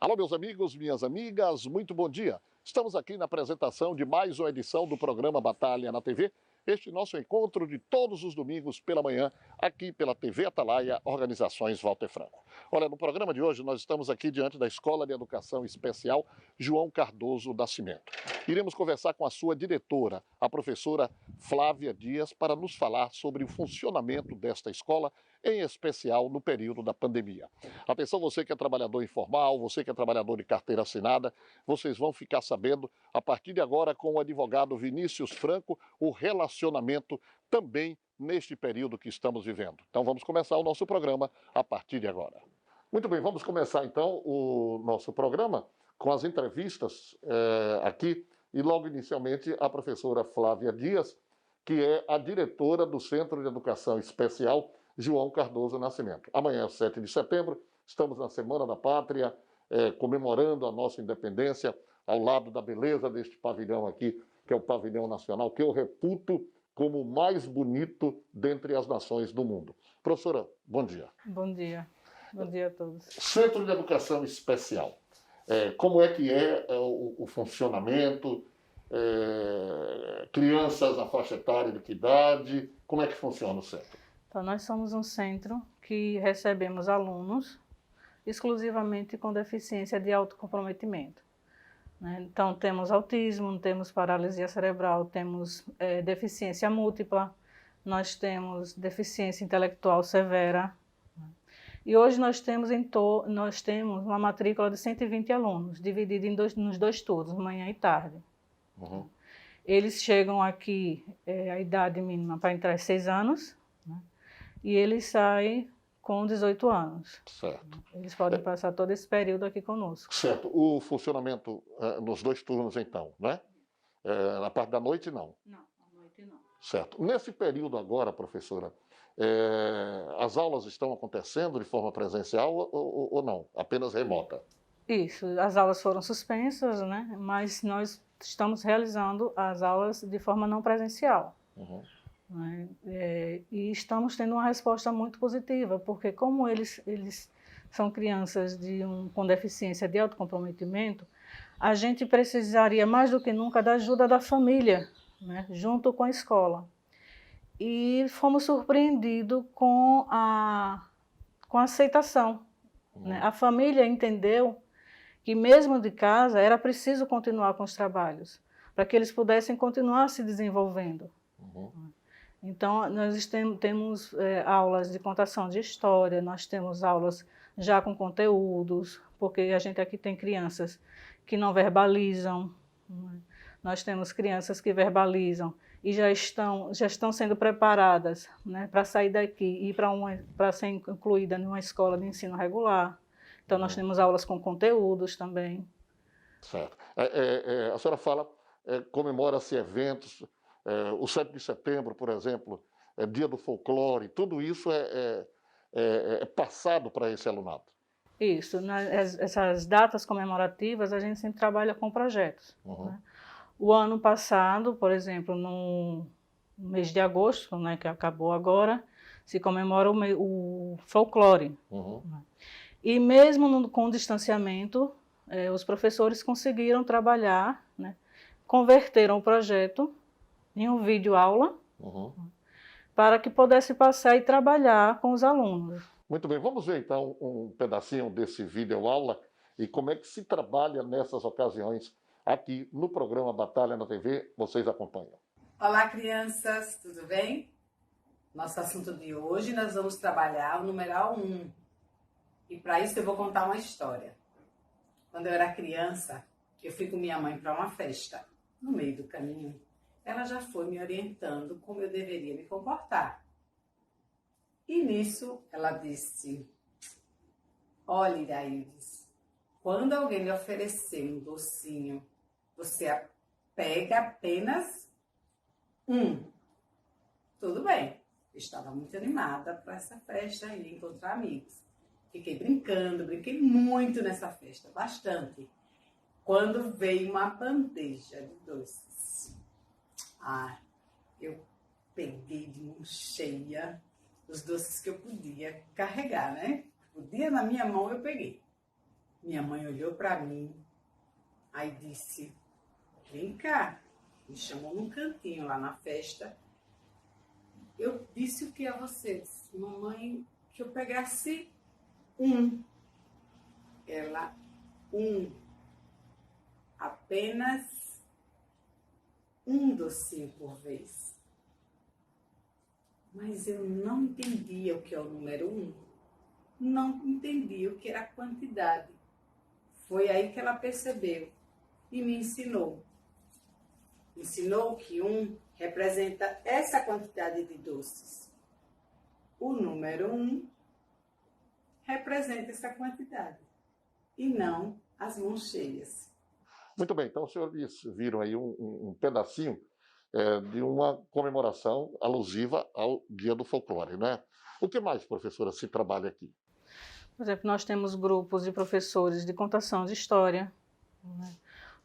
Alô, meus amigos, minhas amigas, muito bom dia. Estamos aqui na apresentação de mais uma edição do programa Batalha na TV. Este nosso encontro de todos os domingos pela manhã, aqui pela TV Atalaia, Organizações Walter Franco. Olha, no programa de hoje nós estamos aqui diante da Escola de Educação Especial João Cardoso Nascimento. Iremos conversar com a sua diretora, a professora Flávia Dias, para nos falar sobre o funcionamento desta escola, em especial no período da pandemia. Atenção, você que é trabalhador informal, você que é trabalhador de carteira assinada, vocês vão ficar sabendo, a partir de agora, com o advogado Vinícius Franco, o relacionamento também neste período que estamos vivendo. Então vamos começar o nosso programa a partir de agora. Muito bem, vamos começar então o nosso programa com as entrevistas aqui e logo inicialmente a professora Flávia Dias, que é a diretora do Centro de Educação Especial João Cardoso Nascimento. Amanhã, 7 de setembro, estamos na Semana da Pátria, comemorando a nossa independência ao lado da beleza deste pavilhão aqui, que é o pavilhão nacional, que eu reputo como o mais bonito dentre as nações do mundo. Professora, bom dia. Bom dia. Bom dia a todos. Centro de Educação Especial. Como é que é o funcionamento? Crianças na faixa etária de que idade? Como é que funciona o centro? Então, nós somos um centro que recebemos alunos exclusivamente com deficiência de autocomprometimento. Então, temos autismo, temos paralisia cerebral, temos deficiência múltipla, nós temos deficiência intelectual severa. E hoje nós temos uma matrícula de 120 alunos, dividida nos dois turnos, manhã e tarde. Uhum. Eles chegam aqui, a idade mínima para entrar é 6 anos, né? E eles saem com 18 anos. Certo. Eles podem passar todo esse período aqui conosco. Certo. O funcionamento nos dois turnos, então, né? Na parte da noite, não? Não, à noite não. Certo. Nesse período agora, professora, as aulas estão acontecendo de forma presencial ou não? Apenas remota? Isso, as aulas foram suspensas, né? Mas nós estamos realizando as aulas de forma não presencial. Uhum. Né? E estamos tendo uma resposta muito positiva, porque como eles são crianças com deficiência de autocomprometimento, a gente precisaria mais do que nunca da ajuda da família, né? Junto com a escola. E fomos surpreendidos com a aceitação. Uhum. Né? A família entendeu que mesmo de casa era preciso continuar com os trabalhos, para que eles pudessem continuar se desenvolvendo. Uhum. Então, nós temos aulas de contação de história, nós temos aulas já com conteúdos, porque a gente aqui tem crianças que não verbalizam, né? Nós temos crianças que verbalizam e já estão sendo preparadas, né, para sair daqui e para ser incluída numa escola de ensino regular. Então, nós temos aulas com conteúdos também. Certo. A senhora fala, comemora-se eventos, o 7 de setembro, por exemplo, dia do folclore, tudo isso é passado para esse alunado. Isso, essas datas comemorativas a gente sempre trabalha com projetos. Uhum. Né? O ano passado, por exemplo, no mês de agosto, né, que acabou agora, se comemora o folclore. Uhum. Né? E mesmo com o distanciamento, os professores conseguiram trabalhar, né, converteram o projeto em um vídeo aula, Uhum. para que pudesse passar e trabalhar com os alunos. Muito bem, vamos ver então um pedacinho desse vídeo aula e como é que se trabalha nessas ocasiões aqui no programa Batalha na TV. Vocês acompanham. Olá, crianças, tudo bem? Nosso assunto de hoje, nós vamos trabalhar o numeral 1. E para isso eu vou contar uma história. Quando eu era criança, eu fui com minha mãe para uma festa. No meio do caminho, ela já foi me orientando como eu deveria me comportar. E nisso, ela disse: olha, Iraídes, quando alguém lhe oferecer um docinho, você pega apenas um. Tudo bem. Eu estava muito animada para essa festa e encontrar amigos. Fiquei brincando, brinquei muito nessa festa, bastante. Quando veio uma bandeja de doces, eu peguei de mão cheia os doces que eu podia carregar, né? Podia na minha mão, eu peguei. Minha mãe olhou para mim, aí disse, vem cá, me chamou num cantinho lá na festa. Eu disse o que a você? Disse, mamãe, que eu pegasse um. Ela, apenas um docinho por vez. Mas eu não entendia o que é o número 1. Não entendia o que era a quantidade. Foi aí que ela percebeu e me ensinou. Ensinou que 1 representa essa quantidade de doces. O número 1 representa essa quantidade e não as mãos cheias. Muito bem, então os senhores viram aí um pedacinho de uma comemoração alusiva ao Dia do Folclore, né? O que mais, professora, se trabalha aqui? Por exemplo, nós temos grupos de professores de contação de história, né?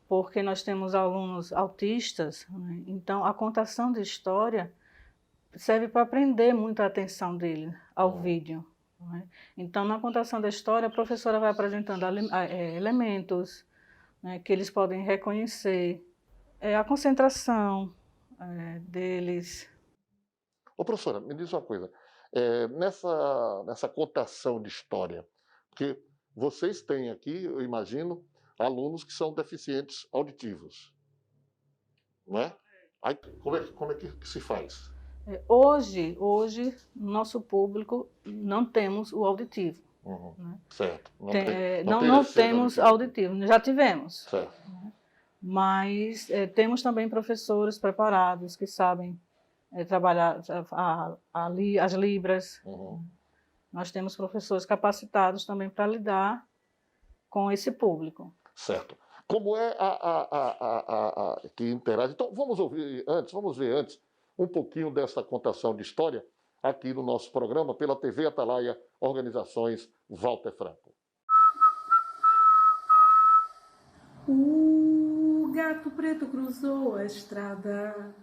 Porque nós temos alunos autistas, né? Então a contação de história serve para prender muito a atenção dele ao vídeo, né? Então, na contação da história, a professora vai apresentando elementos, né, que eles podem reconhecer, a concentração deles. Ô, professora, me diz uma coisa. Nessa cotação de história, porque vocês têm aqui, eu imagino, alunos que são deficientes auditivos, não é? Aí, como é que se faz? Hoje, no nosso público, não temos o auditivo. Uhum. Né? Certo. Não temos auditivo, já tivemos. Certo. Né? Mas temos também professores preparados que sabem trabalhar as libras. Uhum. Nós temos professores capacitados também para lidar com esse público. Certo. Como é que interage? Então, vamos ver antes um pouquinho dessa contação de história aqui no nosso programa pela TV Atalaia, Organizações Walter Franco. O gato preto cruzou a estrada,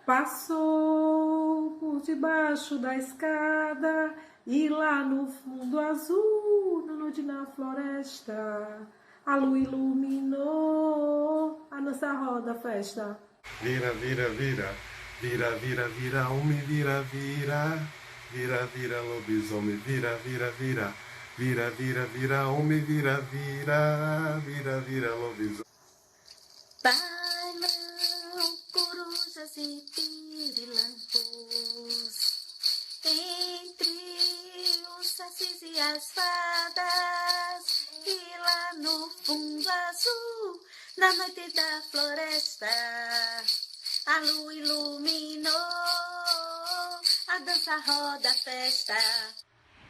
passou por debaixo da escada e lá no fundo azul, na noite na floresta, a lua iluminou a nossa roda festa. Vira, vira, vira, vira, vira, vira, homem, vira, vira, vira, vira, lobisomem, vira, vira, vira, vira, vira, vira, homem, vira, vira, vira, vira, lobisomem. Bailam corujas e pirilampos, entre os sacis e as fadas, e lá no fundo azul, na noite da floresta, a lua iluminou, a dança roda a festa.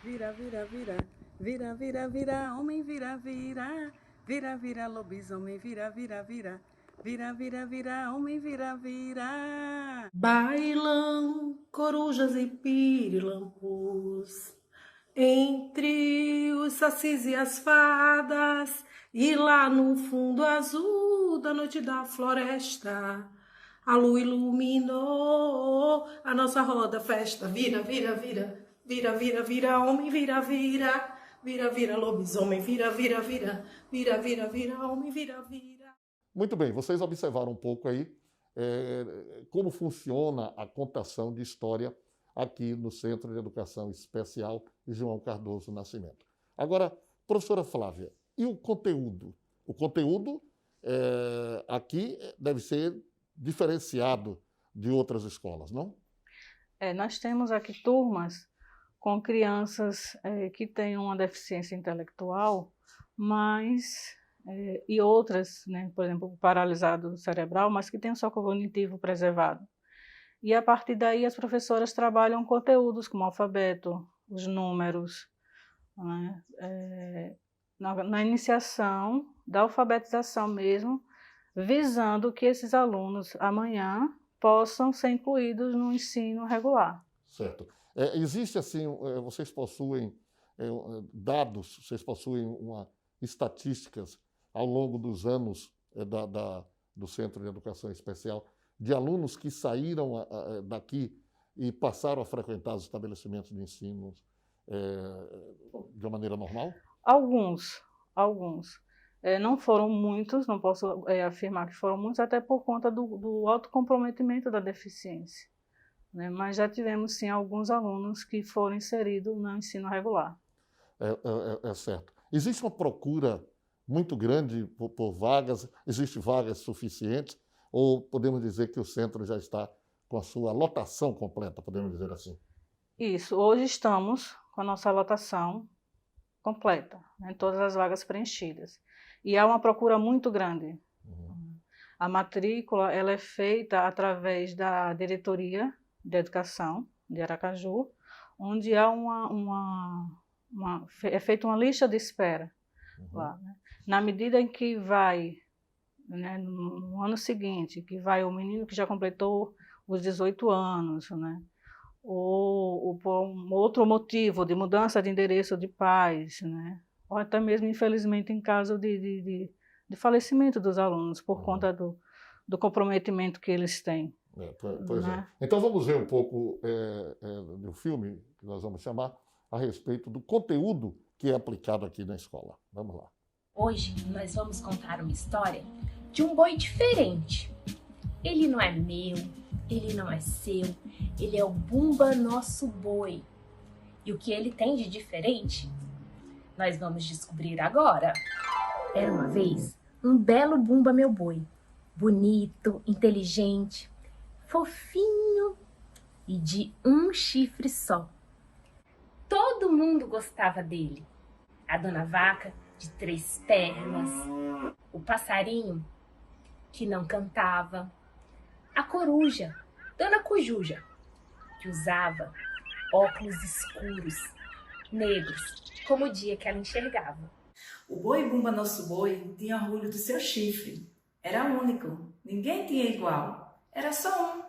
Vira, vira, vira, vira, vira, vira, homem, vira, vira, vira, vira, lobisomem, vira, vira, vira, vira, vira, vira, homem, vira, vira. Bailam corujas e pirilampos, entre os sacis e as fadas, e lá no fundo azul da noite da floresta, a lua iluminou a nossa roda festa. Vira, vira, vira, vira, vira, vira, homem, vira, vira, vira, vira, lobisomem, vira, vira, vira, vira, vira, vira, homem, vira, vira. Muito bem, vocês observaram um pouco aí como funciona a contação de história aqui no Centro de Educação Especial João Cardoso Nascimento. Agora, professora Flávia, e o conteúdo? O conteúdo aqui deve ser diferenciado de outras escolas, não? Nós temos aqui turmas com crianças que têm uma deficiência intelectual, mas e outras, né, por exemplo, paralisado cerebral, mas que têm o seu cognitivo preservado. E a partir daí as professoras trabalham conteúdos como o alfabeto, os números, né, na iniciação da alfabetização mesmo, visando que esses alunos amanhã possam ser incluídos no ensino regular. Certo. Existe assim, vocês possuem dados, vocês possuem estatísticas ao longo dos anos do Centro de Educação Especial de alunos que saíram daqui e passaram a frequentar os estabelecimentos de ensino de uma maneira normal? Alguns alguns. Não foram muitos, não posso afirmar que foram muitos, até por conta do autocomprometimento da deficiência, né? Mas já tivemos, sim, alguns alunos que foram inseridos no ensino regular. É certo. Existe uma procura muito grande por vagas? Existem vagas suficientes? Ou podemos dizer que o centro já está com a sua lotação completa, podemos dizer assim? Isso, hoje estamos com a nossa lotação completa, né? Todas as vagas preenchidas. E há uma procura muito grande. A matrícula ela é feita através da Diretoria de Educação de Aracaju, onde há é feita uma lista de espera lá, né? Na medida em que vai, né, no ano seguinte, que vai o menino que já completou os 18 anos, né, ou por um outro motivo de mudança de endereço de pais, né, ou até mesmo, infelizmente, em caso de falecimento dos alunos, por conta do comprometimento que eles têm. Pois é. Então vamos ver um pouco do filme que nós vamos chamar a respeito do conteúdo que é aplicado aqui na escola. Vamos lá. Hoje nós vamos contar uma história de um boi diferente. Ele não é meu, ele não é seu, ele é o Bumba Nosso Boi. E o que ele tem de diferente? Nós vamos descobrir agora. Era uma vez um belo Bumba meu boi, bonito, inteligente, fofinho e de um chifre só. Todo mundo gostava dele. A dona vaca, de 3 pernas, o passarinho, que não cantava, a coruja, Dona Cojuja, que usava óculos escuros, negros, como o dia que ela enxergava. O boi Bumba Nosso Boi tinha orgulho do seu chifre. Era único, ninguém tinha igual, era só um.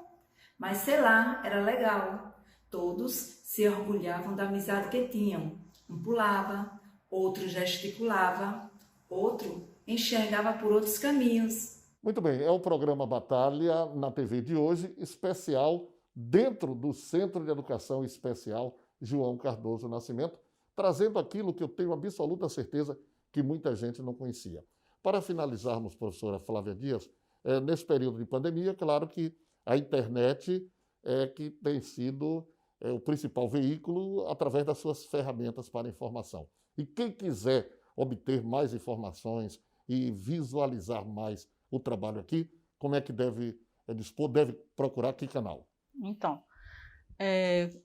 Mas sei lá, era legal. Todos se orgulhavam da amizade que tinham. Um pulava, outro gesticulava, outro enxergava por outros caminhos. Muito bem, é o programa Batalha na TV de hoje, especial dentro do Centro de Educação Especial João Cardoso Nascimento, trazendo aquilo que eu tenho absoluta certeza que muita gente não conhecia. Para finalizarmos, professora Flávia Dias, nesse período de pandemia, claro que a internet é que tem sido o principal veículo através das suas ferramentas para informação. E quem quiser obter mais informações e visualizar mais o trabalho aqui, como é que deve dispor, deve procurar que canal? Então,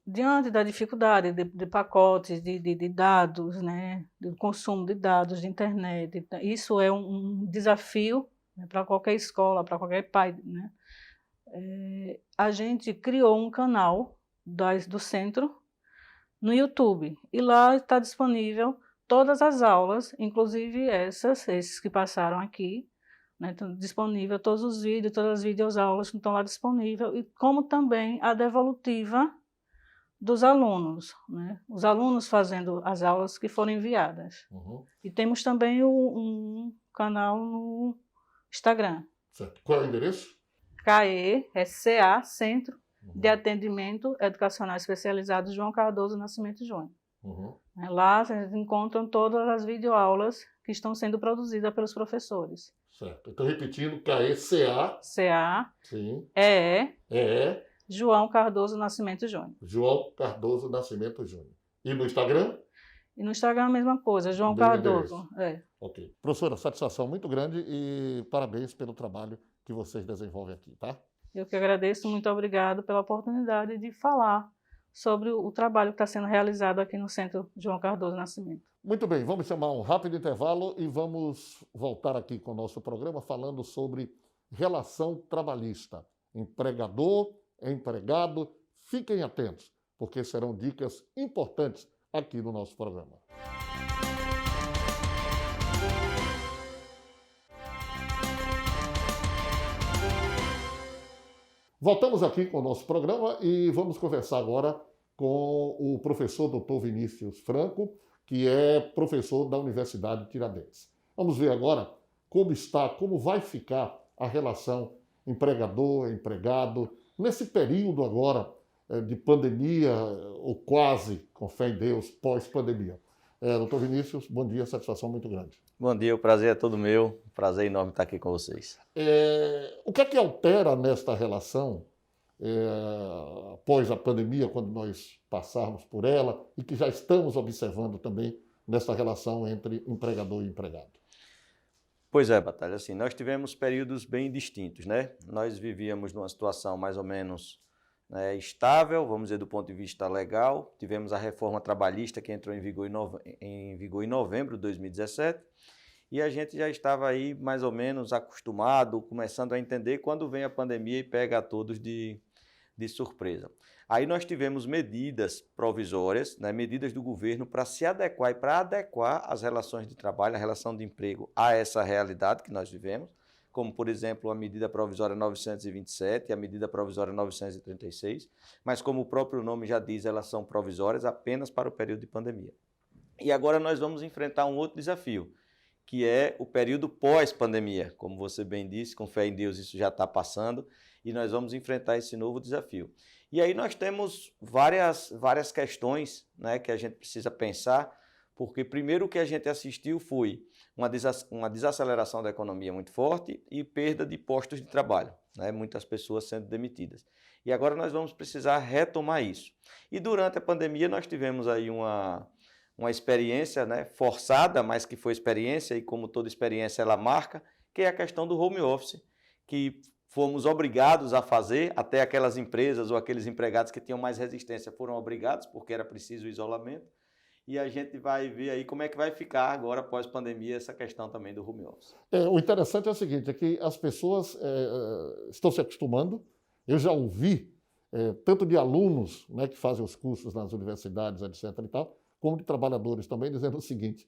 diante da dificuldade de pacotes de dados, né, do consumo de dados de internet, isso é um desafio, né, para qualquer escola, para qualquer pai, né? A gente criou um canal do centro no YouTube e lá está disponível todas as aulas, inclusive esses que passaram aqui, né, estão disponível todos os vídeos, todas as videoaulas que estão lá disponíveis, e como também a devolutiva dos alunos, né, os alunos fazendo as aulas que foram enviadas. E temos também um canal no Instagram. Certo. Qual é o endereço? CA, Centro de Atendimento Educacional Especializado João Cardoso Nascimento Júnior. Lá vocês encontram todas as videoaulas que estão sendo produzidas pelos professores. Certo. Então, repetindo, CA. Sim. João Cardoso Nascimento Júnior. João Cardoso Nascimento Júnior. E no Instagram? E no Instagram a mesma coisa, João Cardoso. Ok. Professora, satisfação muito grande e parabéns pelo trabalho que vocês desenvolvem aqui, tá? Eu que agradeço, muito obrigado pela oportunidade de falar sobre o trabalho que está sendo realizado aqui no Centro João Cardoso Nascimento. Muito bem, vamos chamar um rápido intervalo e vamos voltar aqui com o nosso programa falando sobre relação trabalhista. Empregador, empregado, fiquem atentos, porque serão dicas importantes aqui no nosso programa. Voltamos aqui com o nosso programa e vamos conversar agora com o professor Dr. Vinícius Franco, que é professor da Universidade Tiradentes. Vamos ver agora como vai ficar a relação empregador-empregado nesse período agora de pandemia, ou quase, com fé em Deus, pós-pandemia. Doutor Vinícius, bom dia, satisfação muito grande. Bom dia, o prazer é todo meu, prazer enorme estar aqui com vocês. O que é que altera nesta relação, após a pandemia, quando nós passarmos por ela, e que já estamos observando também nessa relação entre empregador e empregado? Pois é, Batalha, assim, nós tivemos períodos bem distintos, né? Nós vivíamos numa situação mais ou menos estável, vamos dizer, do ponto de vista legal. Tivemos a reforma trabalhista que entrou em vigor em novembro de 2017 e a gente já estava aí mais ou menos acostumado, começando a entender quando vem a pandemia e pega a todos de surpresa. Aí nós tivemos medidas provisórias, né, medidas do governo para se adequar e para adequar as relações de trabalho, a relação de emprego a essa realidade que nós vivemos, como, por exemplo, a medida provisória 927 e a medida provisória 936, mas como o próprio nome já diz, elas são provisórias apenas para o período de pandemia. E agora nós vamos enfrentar um outro desafio, que é o período pós-pandemia. Como você bem disse, com fé em Deus isso já está passando e nós vamos enfrentar esse novo desafio. E aí nós temos várias questões, né, que a gente precisa pensar, porque primeiro o que a gente assistiu foi uma desaceleração da economia muito forte e perda de postos de trabalho, né? Muitas pessoas sendo demitidas. E agora nós vamos precisar retomar isso. E durante a pandemia nós tivemos aí uma experiência, né, forçada, mas que foi experiência e como toda experiência ela marca, que é a questão do home office, que fomos obrigados a fazer, até aquelas empresas ou aqueles empregados que tinham mais resistência foram obrigados, porque era preciso o isolamento. E a gente vai ver aí como é que vai ficar agora, após pandemia, essa questão também do home office. O interessante é o seguinte, é que as pessoas estão se acostumando. Eu já ouvi, tanto de alunos, né, que fazem os cursos nas universidades, etc. e tal, como de trabalhadores também, dizendo o seguinte: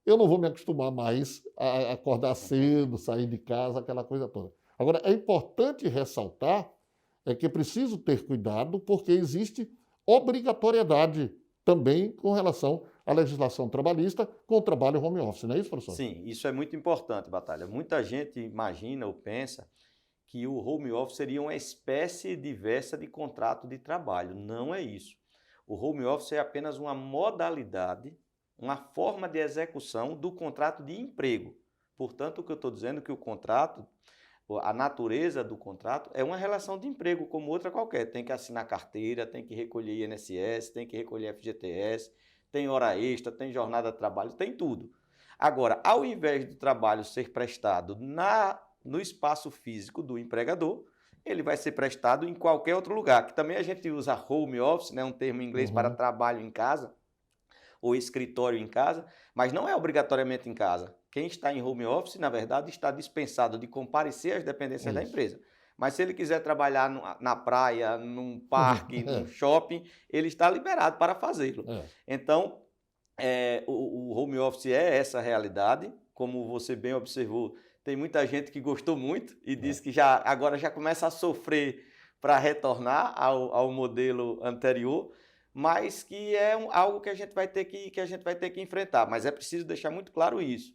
eu não vou me acostumar mais a acordar cedo, sair de casa, aquela coisa toda. Agora, é importante ressaltar que é preciso ter cuidado, porque existe obrigatoriedade também com relação à legislação trabalhista com o trabalho home office, não é isso, professor? Sim, isso é muito importante, Batalha. Muita gente imagina ou pensa que o home office seria uma espécie diversa de contrato de trabalho. Não é isso. O home office é apenas uma modalidade, uma forma de execução do contrato de emprego. Portanto, o que eu estou dizendo é que o contrato, a natureza do contrato é uma relação de emprego como outra qualquer. Tem que assinar carteira, tem que recolher INSS, tem que recolher FGTS, tem hora extra, tem jornada de trabalho, tem tudo. Agora, ao invés do trabalho ser prestado no espaço físico do empregador, ele vai ser prestado em qualquer outro lugar, que também a gente usa home office, né, um termo em inglês para trabalho em casa, ou escritório em casa, mas não é obrigatoriamente em casa. Quem está em home office, na verdade, está dispensado de comparecer às dependências da empresa. Mas se ele quiser trabalhar na praia, num parque, num shopping, ele está liberado para fazê-lo. Então, o home office é essa realidade. Como você bem observou, tem muita gente que gostou muito e disse que agora já começa a sofrer para retornar ao modelo anterior, mas que é algo que a gente vai ter que enfrentar. Mas é preciso deixar muito claro isso.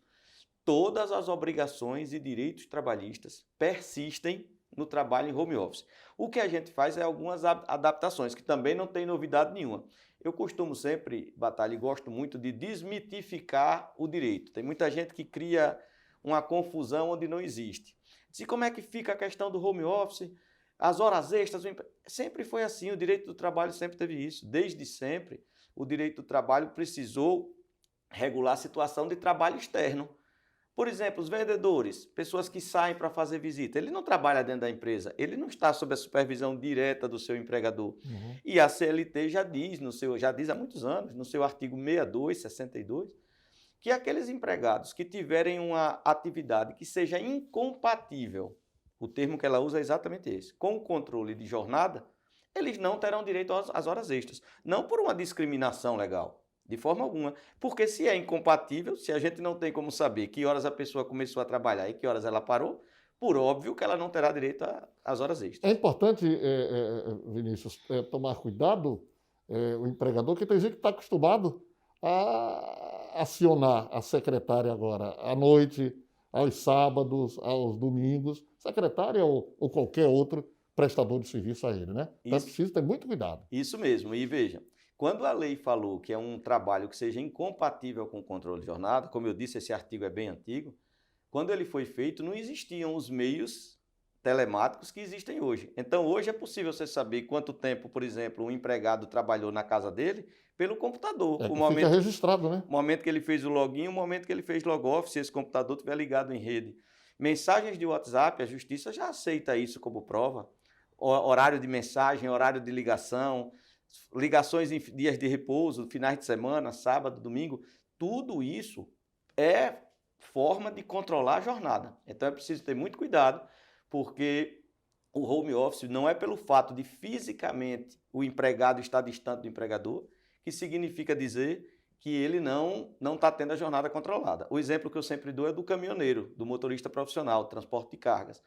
Todas as obrigações e direitos trabalhistas persistem no trabalho em home office. O que a gente faz é algumas adaptações, que também não tem novidade nenhuma. Eu costumo sempre, Batalha, e gosto muito de desmitificar o direito. Tem muita gente que cria uma confusão onde não existe. E como é que fica a questão do home office? As horas extras, sempre foi assim, o direito do trabalho sempre teve isso. Desde sempre, o direito do trabalho precisou regular a situação de trabalho externo. Por exemplo, os vendedores, pessoas que saem para fazer visita, ele não trabalha dentro da empresa, ele não está sob a supervisão direta do seu empregador. E a CLT já diz há muitos anos, no seu artigo 62, que aqueles empregados que tiverem uma atividade que seja incompatível, o termo que ela usa é exatamente esse, com o controle de jornada, eles não terão direito às horas extras. Não por uma discriminação legal, de forma alguma. Porque se é incompatível, se a gente não tem como saber que horas a pessoa começou a trabalhar e que horas ela parou, por óbvio que ela não terá direito às horas extras. É importante, Vinícius, tomar cuidado, o empregador, que tem gente que está acostumado a acionar a secretária agora à noite, aos sábados, aos domingos, secretária ou qualquer outro prestador de serviço a ele, né? Então é preciso ter muito cuidado. Isso mesmo. E veja, Quando a lei falou que é um trabalho que seja incompatível com o controle de jornada, como eu disse, esse artigo é bem antigo, quando ele foi feito, não existiam os meios telemáticos que existem hoje. Então, hoje é possível você saber quanto tempo, por exemplo, um empregado trabalhou na casa dele pelo computador. Fica registrado, né? O momento que ele fez o login, o momento que ele fez logoff, se esse computador estiver ligado em rede. Mensagens de WhatsApp, a Justiça já aceita isso como prova. Horário de mensagem, horário de ligação, ligações em dias de repouso, finais de semana, sábado, domingo, tudo isso é forma de controlar a jornada. Então é preciso ter muito cuidado, porque o home office não é pelo fato de fisicamente o empregado estar distante do empregador, que significa dizer que ele não está tendo a jornada controlada. O exemplo que eu sempre dou é do caminhoneiro, do motorista profissional, transporte de cargas.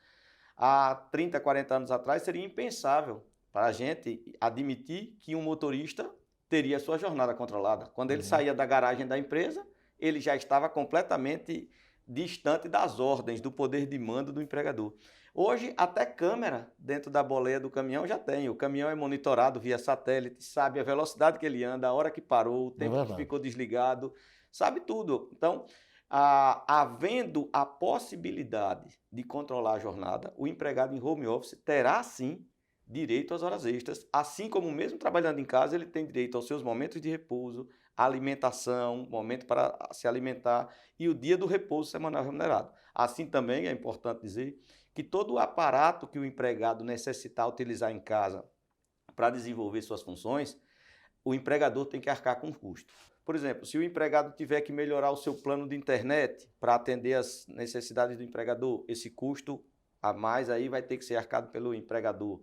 Há 30, 40 anos atrás seria impensável para a gente admitir que um motorista teria sua jornada controlada. Quando ele saía da garagem da empresa, ele já estava completamente distante das ordens, do poder de mando do empregador. Hoje, até câmera dentro da boleia do caminhão já tem. O caminhão é monitorado via satélite, sabe a velocidade que ele anda, a hora que parou, o tempo que ficou desligado, sabe tudo. Então, havendo a possibilidade de controlar a jornada, o empregado em home office terá, sim, direito às horas extras, assim como mesmo trabalhando em casa, ele tem direito aos seus momentos de repouso, alimentação, momento para se alimentar e o dia do repouso semanal remunerado. Assim também é importante dizer que todo o aparato que o empregado necessitar utilizar em casa para desenvolver suas funções, o empregador tem que arcar com o custo. Por exemplo, se o empregado tiver que melhorar o seu plano de internet para atender às necessidades do empregador, esse custo a mais aí vai ter que ser arcado pelo empregador.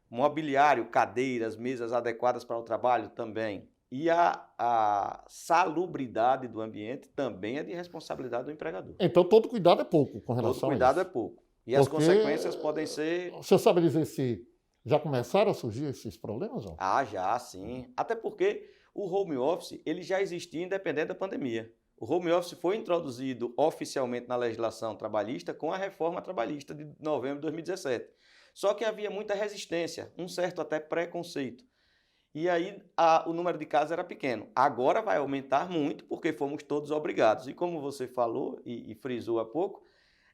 Mobiliário, cadeiras, mesas adequadas para o trabalho também. E a salubridade do ambiente também é de responsabilidade do empregador. Então, todo cuidado é pouco com relação a isso. Todo cuidado é pouco. E as consequências podem ser... Você sabe dizer se já começaram a surgir esses problemas? Não? Já, sim. Até porque o home office ele já existia independente da pandemia. O home office foi introduzido oficialmente na legislação trabalhista com a reforma trabalhista de novembro de 2017. Só que havia muita resistência, um certo até preconceito. E aí o número de casos era pequeno. Agora vai aumentar muito porque fomos todos obrigados. E como você falou e frisou há pouco,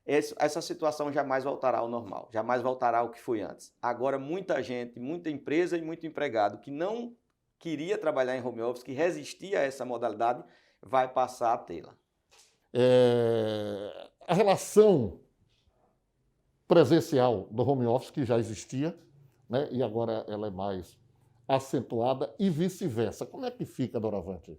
essa situação jamais voltará ao normal, jamais voltará ao que foi antes. Agora muita gente, muita empresa e muito empregado que não queria trabalhar em home office, que resistia a essa modalidade, vai passar a tê-la. A relação presencial do home office, que já existia, né, e agora ela é mais acentuada e vice-versa. Como é que fica, doravante,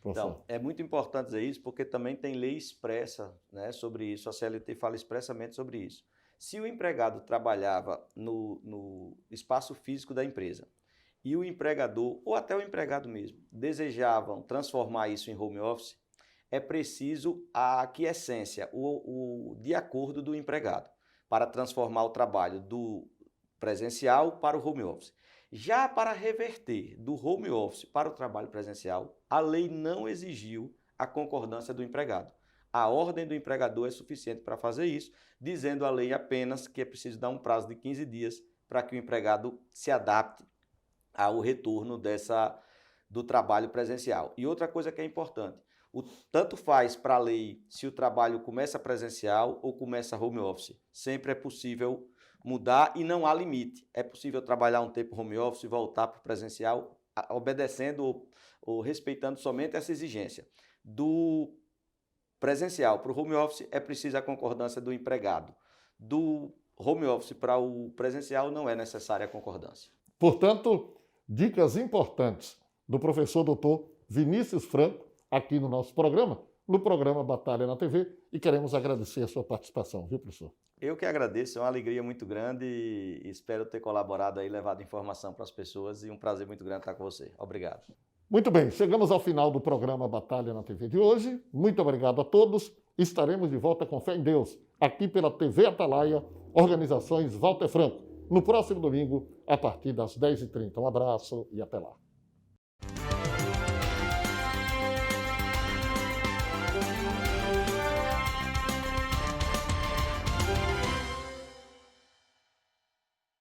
professor? Então, é muito importante dizer isso, porque também tem lei expressa, né, sobre isso. A CLT fala expressamente sobre isso. Se o empregado trabalhava no espaço físico da empresa e o empregador, ou até o empregado mesmo, desejavam transformar isso em home office, é preciso a aquiescência, de acordo do empregado, para transformar o trabalho do presencial para o home office. Já para reverter do home office para o trabalho presencial, a lei não exigiu a concordância do empregado. A ordem do empregador é suficiente para fazer isso, dizendo a lei apenas que é preciso dar um prazo de 15 dias para que o empregado se adapte ao retorno do trabalho presencial. E outra coisa que é importante, tanto faz para a lei se o trabalho começa presencial ou começa home office. Sempre é possível mudar e não há limite. É possível trabalhar um tempo home office e voltar para o presencial, obedecendo ou respeitando somente essa exigência. Do presencial para o home office é preciso a concordância do empregado. Do home office para o presencial não é necessária a concordância. Portanto, dicas importantes do professor doutor Vinícius Franco aqui no nosso programa, no programa Batalha na TV, e queremos agradecer a sua participação, viu, professor? Eu que agradeço, é uma alegria muito grande e espero ter colaborado aí, levado informação para as pessoas e um prazer muito grande estar com você. Obrigado. Muito bem, chegamos ao final do programa Batalha na TV de hoje. Muito obrigado a todos. Estaremos de volta com fé em Deus, aqui pela TV Atalaia, Organizações Walter Franco, no próximo domingo, a partir das 10h30. Um abraço e até lá.